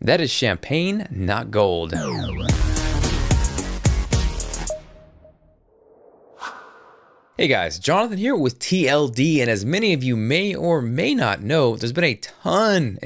That is champagne, not gold. Hey guys, Jonathan here with TLD, and as many of you may or may not know, there's been a ton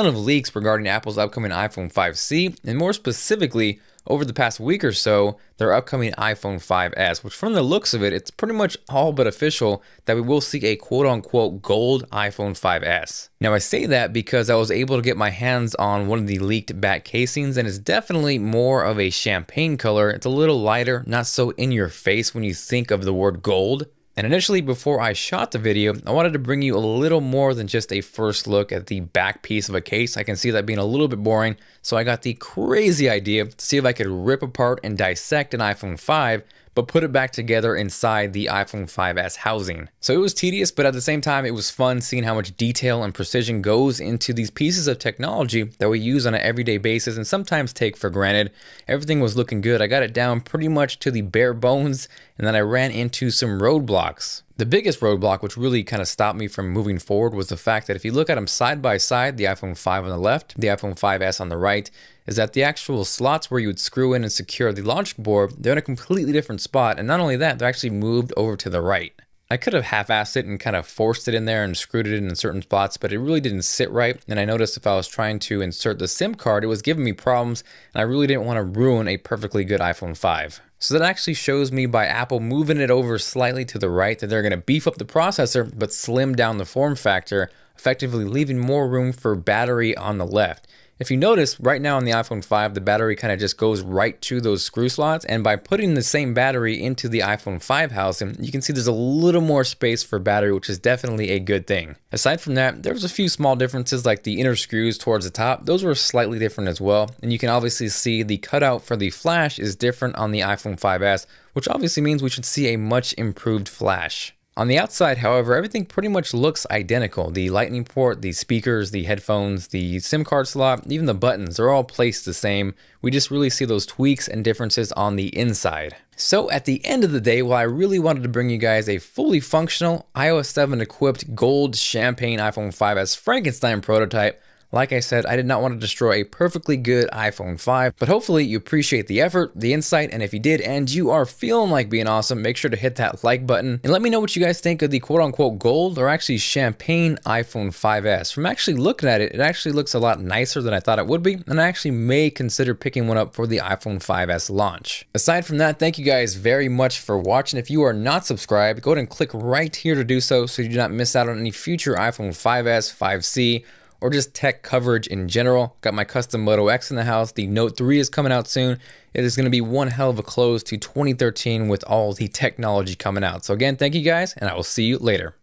of leaks regarding Apple's upcoming iPhone 5C, and more specifically, over the past week or so, their upcoming iPhone 5S, which from the looks of it, it's pretty much all but official that we will see a quote-unquote gold iPhone 5S. Now I say that because I was able to get my hands on one of the leaked back casings, and it's definitely more of a champagne color. It's a little lighter, not so in your face when you think of the word gold. And initially, before I shot the video, I wanted to bring you a little more than just a first look at the back piece of a case. I can see that being a little bit boring, so I got the crazy idea to see if I could rip apart and dissect an iPhone 5, but put it back together inside the iPhone 5S housing. So it was tedious, but at the same time, it was fun seeing how much detail and precision goes into these pieces of technology that we use on an everyday basis and sometimes take for granted. Everything was looking good. I got it down pretty much to the bare bones, and then I ran into some roadblocks. The biggest roadblock, which really kind of stopped me from moving forward, was the fact that if you look at them side by side, the iPhone 5 on the left, the iPhone 5S on the right, is that the actual slots where you would screw in and secure the logic board, they're in a completely different spot, and not only that, they're actually moved over to the right. I could have half-assed it and kind of forced it in there and screwed it in certain spots, but it really didn't sit right, and I noticed if I was trying to insert the SIM card, it was giving me problems, and I really didn't want to ruin a perfectly good iPhone 5. So that actually shows me by Apple moving it over slightly to the right that they're going to beef up the processor but slim down the form factor, effectively leaving more room for battery on the left. If you notice, right now on the iPhone 5, the battery kind of just goes right to those screw slots, and by putting the same battery into the iPhone 5 housing, you can see there's a little more space for battery, which is definitely a good thing. Aside from that, there was a few small differences like the inner screws towards the top. Those were slightly different as well, and you can obviously see the cutout for the flash is different on the iPhone 5S, which obviously means we should see a much improved flash. On the outside, however, everything pretty much looks identical. The lightning port, the speakers, the headphones, the SIM card slot, even the buttons, they're all placed the same. We just really see those tweaks and differences on the inside. So at the end of the day, while I really wanted to bring you guys a fully functional iOS 7 equipped gold champagne iPhone 5S Frankenstein prototype, like I said, I did not want to destroy a perfectly good iPhone 5, but hopefully you appreciate the effort, the insight, and if you did and you are feeling like being awesome, make sure to hit that like button and let me know what you guys think of the quote-unquote gold or actually champagne iPhone 5S. From actually looking at it, it actually looks a lot nicer than I thought it would be, and I actually may consider picking one up for the iPhone 5S launch. Aside from that, thank you guys very much for watching. If you are not subscribed, go ahead and click right here to do so you do not miss out on any future iPhone 5S, 5C, or just tech coverage in general. Got my custom Moto X in the house. The Note 3 is coming out soon. It is going to be one hell of a close to 2013 with all the technology coming out. So again, thank you guys, and I will see you later.